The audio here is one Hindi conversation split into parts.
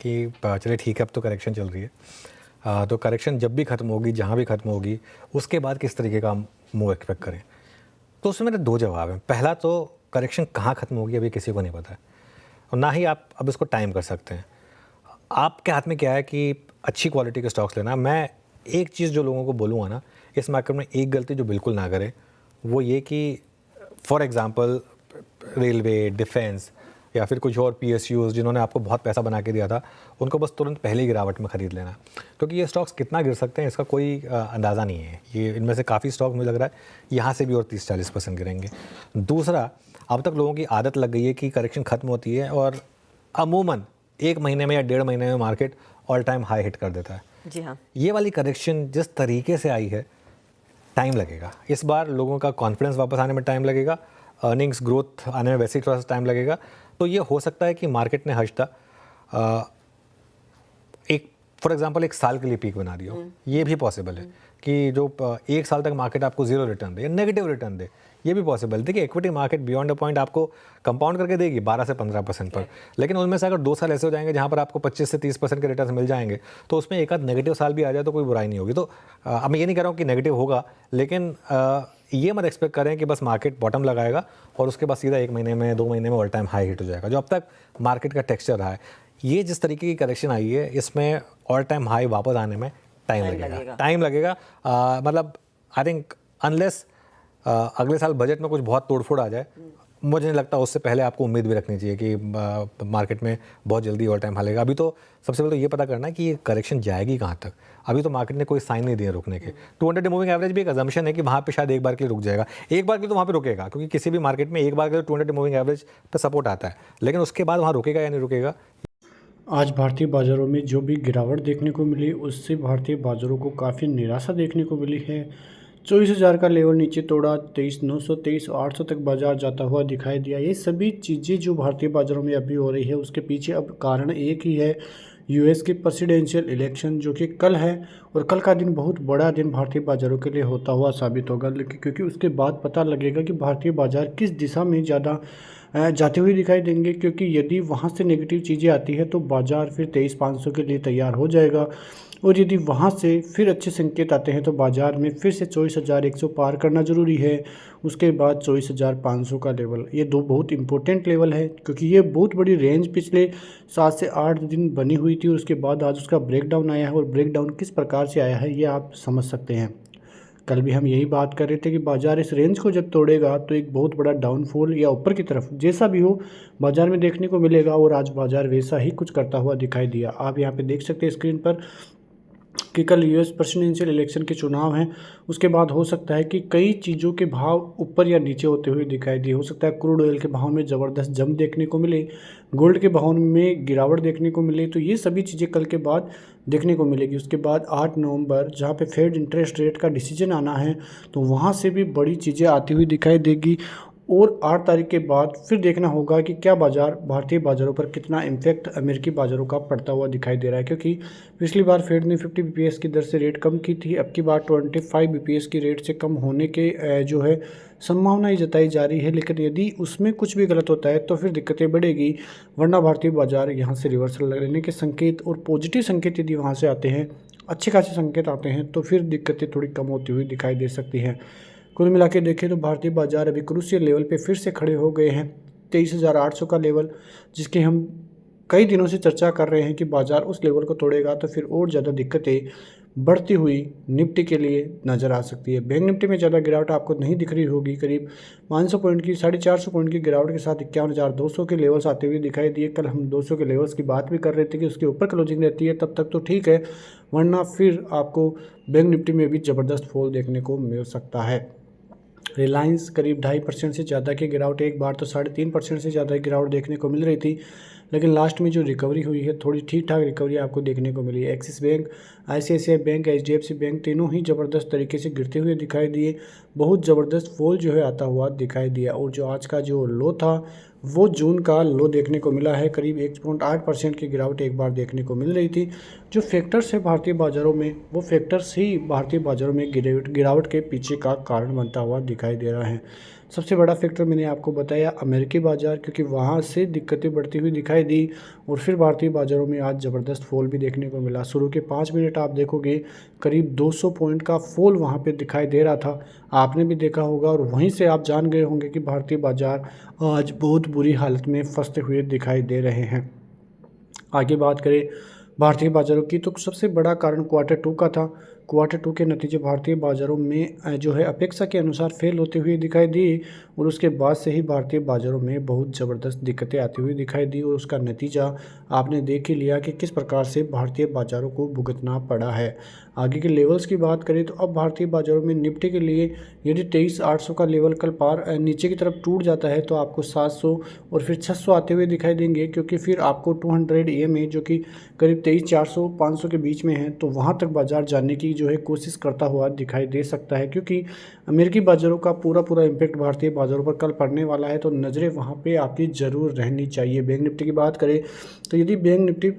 कि चलिए ठीक है, अब तो करेक्शन चल रही है, तो करेक्शन जब भी ख़त्म होगी, जहाँ भी ख़त्म होगी, उसके बाद किस तरीके का मूव एक्सपेक्ट करें। तो उसमें मेरे 2 जवाब हैं। पहला तो करेक्शन कहाँ ख़त्म होगी अभी किसी को नहीं पता है, और ना ही आप अब इसको टाइम कर सकते हैं। आपके हाथ में क्या है कि अच्छी क्वालिटी के स्टॉक्स लेना। मैं एक चीज़ जो लोगों को बोलूँगा ना, इस मार्केट में एक गलती जो बिल्कुल ना करें, वो ये कि फॉर एग्ज़ाम्पल रेलवे, डिफेंस या फिर कुछ और पीएसयूज़ जिन्होंने आपको बहुत पैसा बना के दिया था, उनको बस तुरंत पहले गिरावट में ख़रीद लेना, क्योंकि ये स्टॉक्स कितना गिर सकते हैं इसका कोई अंदाज़ा नहीं है। ये इनमें से काफ़ी स्टॉक मुझे लग रहा है यहाँ से भी और 30-40% गिरेंगे। दूसरा, अब तक लोगों की आदत लग गई है कि करेक्शन ख़त्म होती है और अमूमन 1 महीने में या 1.5 महीने में market all time high hit कर देता है। जी हाँ। ये वाली करेक्शन जिस तरीके से आई है, टाइम लगेगा। इस बार लोगों का कॉन्फिडेंस वापस आने में टाइम लगेगा, अर्निंग्स ग्रोथ आने में वैसे ही थोड़ा सा टाइम लगेगा। तो ये हो सकता है कि मार्केट ने हर्षता एक फॉर एग्जांपल 1 साल के लिए पीक बना दिया हो। ये भी पॉसिबल है कि जो 1 साल तक मार्केट आपको 0 रिटर्न दे या नेगेटिव रिटर्न दे, ये भी पॉसिबल है। देखिए, equity market beyond a point आपको कंपाउंड करके देगी 12 से 15% पर, लेकिन उनमें से अगर 2 साल ऐसे हो जाएंगे जहाँ पर आपको 25 से 30% के रिटर्न मिल जाएंगे, तो उसमें एक आध नेगेटिव साल भी आ जाए तो कोई बुराई नहीं होगी। तो अब मैं ये नहीं कह रहा हूँ कि नेगेटिव होगा, लेकिन ये मत एक्सपेक्ट करें कि बस मार्केट बॉटम लगाएगा और उसके बाद सीधा 1 महीने में 2 महीने में ऑल टाइम हाई हिट हो जाएगा, जो अब तक मार्केट का टेक्सचर रहा है। ये जिस तरीके की करेक्शन आई है, इसमें ऑल टाइम हाई वापस आने में टाइम लगेगा। मतलब आई थिंक अनलेस अगले साल बजट में कुछ बहुत तोड़फोड़ आ जाए, मुझे नहीं लगता उससे पहले आपको उम्मीद भी रखनी चाहिए कि मार्केट में बहुत जल्दी ऑल टाइम हाई लगेगा। अभी तो सबसे पहले तो ये पता करना है कि ये करेक्शन जाएगी कहाँ तक। अभी तो मार्केट ने कोई साइन नहीं दिए रुकने के। 200 मूविंग एवरेज भी एक अजम्पशन है कि वहाँ पे शायद एक बार के लिए रुक जाएगा, एक बार के लिए तो वहाँ पे रुकेगा, क्योंकि किसी भी मार्केट में एक बार के लिए 200 मूविंग एवरेज पे सपोर्ट आता है, लेकिन उसके बाद वहाँ रुकेगा या नहीं रुकेगा। आज भारतीय बाज़ारों में जो भी गिरावट देखने को मिली, उससे भारतीय बाज़ारों को काफ़ी निराशा देखने को मिली है। 24,000 का लेवल नीचे तोड़ा, 23,900, 23,800 तक बाज़ार जाता हुआ दिखाई दिया। ये सभी चीज़ें जो भारतीय बाज़ारों में अभी हो रही है, उसके पीछे अब कारण एक ही है, यूएस के प्रेसिडेंशियल इलेक्शन, जो कि कल है। और कल का दिन बहुत बड़ा दिन भारतीय बाज़ारों के लिए होता हुआ साबित होगा, क्योंकि उसके बाद पता लगेगा कि भारतीय बाज़ार किस दिशा में ज़्यादा जाते हुए दिखाई देंगे। क्योंकि यदि वहाँ से नेगेटिव चीज़ें आती है तो बाज़ार फिर 23,500 के लिए तैयार हो जाएगा, और यदि वहाँ से फिर अच्छे संकेत आते हैं तो बाज़ार में फिर से 24,100 पार करना ज़रूरी है। उसके बाद 24,500 का लेवल, ये दो बहुत इंपॉर्टेंट लेवल है, क्योंकि ये बहुत बड़ी रेंज पिछले 7 से 8 दिन बनी हुई थी, और उसके बाद आज उसका ब्रेकडाउन आया है। और ब्रेकडाउन किस प्रकार से आया है ये आप समझ सकते हैं। कल भी हम यही बात कर रहे थे कि बाज़ार इस रेंज को जब तोड़ेगा तो एक बहुत बड़ा डाउनफॉल या ऊपर की तरफ जैसा भी हो बाज़ार में देखने को मिलेगा, और आज बाज़ार वैसा ही कुछ करता हुआ दिखाई दिया। आप यहाँ पे देख सकते हैं स्क्रीन पर कि कल यूएस प्रेसिडेंशियल इलेक्शन के चुनाव हैं। उसके बाद हो सकता है कि कई चीज़ों के भाव ऊपर या नीचे होते हुए दिखाई दिए। हो सकता है क्रूड ऑयल के भाव में ज़बरदस्त जंप देखने को मिले, गोल्ड के भाव में गिरावट देखने को मिले। तो ये सभी चीज़ें कल के बाद देखने को मिलेगी। उसके बाद 8 नवंबर जहाँ पे फेड इंटरेस्ट रेट का डिसीजन आना है, तो वहाँ से भी बड़ी चीज़ें आती हुई दिखाई देगी। और 8 तारीख के बाद फिर देखना होगा कि क्या बाज़ार भारतीय बाज़ारों पर कितना इम्पैक्ट अमेरिकी बाज़ारों का पड़ता हुआ दिखाई दे रहा है। क्योंकि पिछली बार फेड ने 50 बीपीएस की दर से रेट कम की थी, अब की बार 25 बीपीएस की रेट से कम होने के जो है संभावना ही जताई जा रही है। लेकिन यदि उसमें कुछ भी गलत होता है तो फिर दिक्कतें बढ़ेगी, वरना भारतीय बाज़ार यहाँ से रिवर्सल लेने के संकेत और पॉजिटिव संकेत यदि वहाँ से आते हैं, अच्छे खासे संकेत आते हैं, तो फिर दिक्कतें थोड़ी कम होती हुई दिखाई दे सकती हैं। कुल मिला के देखें तो भारतीय बाजार अभी क्रूशियल लेवल पे फिर से खड़े हो गए हैं, 23,800 का लेवल, जिसके हम कई दिनों से चर्चा कर रहे हैं कि बाजार उस लेवल को तोड़ेगा तो फिर और ज़्यादा दिक्कतें बढ़ती हुई निफ्टी के लिए नज़र आ सकती है। बैंक निफ्टी में ज़्यादा गिरावट आपको नहीं दिख रही होगी, करीब 500 पॉइंट की 450 पॉइंट की गिरावट के साथ 51,200 के लेवल्स आते हुए दिखाई दिए। कल हम 200 के लेवल्स की बात भी कर रहे थे कि उसके ऊपर क्लोजिंग रहती है तब तक तो ठीक है, वरना फिर आपको बैंक निफ्टी में भी ज़बरदस्त फॉल देखने को मिल सकता है। रिलायंस करीब 2.5% से ज़्यादा की गिरावट, एक बार तो 3.5% से ज़्यादा गिरावट देखने को मिल रही थी, लेकिन लास्ट में जो रिकवरी हुई है थोड़ी ठीक ठाक रिकवरी आपको देखने को मिली है। Axis bank, ICICI bank, HDFC bank तीनों ही ज़बरदस्त तरीके से गिरते हुए दिखाई दिए। बहुत ज़बरदस्त फॉल जो है आता हुआ दिखाई दिया। और जो आज का जो लो था वो जून का लो देखने को मिला है, करीब 1.8% की गिरावट एक बार देखने को मिल रही थी। जो फैक्टर्स है भारतीय बाज़ारों में, वो फैक्टर्स ही भारतीय बाज़ारों में गिरावट के पीछे का कारण बनता हुआ दिखाई दे रहा है। सबसे बड़ा फैक्टर मैंने आपको बताया अमेरिकी बाज़ार, क्योंकि वहाँ से दिक्कतें बढ़ती हुई दिखाई दी और फिर भारतीय बाज़ारों में आज ज़बरदस्त फॉल भी देखने को मिला। शुरू के 5 मिनट आप देखोगे करीब 200 पॉइंट का फॉल वहाँ पे दिखाई दे रहा था, आपने भी देखा होगा और वहीं से आप जान गए होंगे कि भारतीय बाज़ार आज बहुत बुरी हालत में फंसते हुए दिखाई दे रहे हैं। आगे बात करें भारतीय बाज़ारों की, तो सबसे बड़ा कारण क्वार्टर 2 का था। क्वार्टर 2 के नतीजे भारतीय बाज़ारों में जो है अपेक्षा के अनुसार फेल होते हुए दिखाई दी और उसके बाद से ही भारतीय बाज़ारों में बहुत ज़बरदस्त दिक्कतें आती हुई दिखाई दी और उसका नतीजा आपने देख ही लिया कि किस प्रकार से भारतीय बाज़ारों को भुगतना पड़ा है। आगे के लेवल्स की बात करें तो अब भारतीय बाज़ारों में निफ्टी के लिए यदि 23,800 का लेवल कल पार नीचे की तरफ टूट जाता है तो आपको 700 और फिर 600 आते हुए दिखाई देंगे, क्योंकि फिर आपको 200 EMA जो कि करीब 23,400 500 के बीच में है, तो वहाँ तक बाज़ार जाने की जो है कोशिश करता हुआ दिखाई दे सकता है, क्योंकि अमेरिकी बाज़ारों का पूरा इम्पैक्ट भारतीय बाज़ारों पर कल पड़ने वाला है। तो नज़रें वहाँ पे आपकी ज़रूर रहनी चाहिए। बैंक निफ्टी की बात करें तो यदि बैंक निफ्टी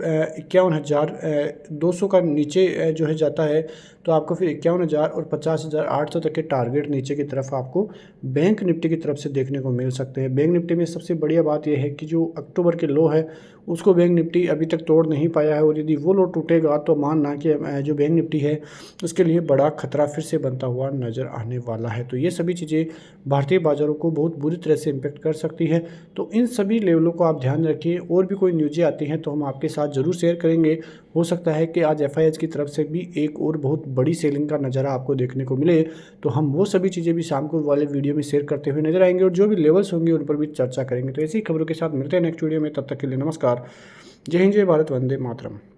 51,200 का नीचे जो है जाता है तो आपको फिर 51,000 और 50,800 तक के टारगेट नीचे की तरफ आपको बैंक निफ्टी की तरफ से देखने को मिल सकते हैं। बैंक निफ्टी में सबसे बढ़िया बात यह है कि जो अक्टूबर के लो है उसको बैंक निफ्टी अभी तक तोड़ नहीं पाया है और यदि वो लो टूटेगा तो मानना कि जो बैंक निफ्टी है उसके लिए बड़ा खतरा फिर से बनता हुआ नज़र आने वाला है। तो ये सभी चीज़ें भारतीय बाज़ारों को बहुत बुरी तरह से इम्पेक्ट कर सकती है। तो इन सभी लेवलों को आप ध्यान रखिए। और भी कोई न्यूज़ें आती हैं तो हम आपके साथ ज़रूर शेयर करेंगे। हो सकता है कि आज FIH की तरफ से भी एक और बहुत बड़ी सेलिंग का नज़ारा आपको देखने को मिले, तो हम वो सभी चीज़ें भी शाम को वाले वीडियो में शेयर करते हुए नजर आएंगे और जो भी लेवल्स होंगे उन पर भी चर्चा करेंगे। तो ऐसी खबरों के साथ मिलते हैं नेक्स्ट वीडियो में, तब तक के लिए नमस्कार। जय हिंद, जय भारत, वंदे मातरम।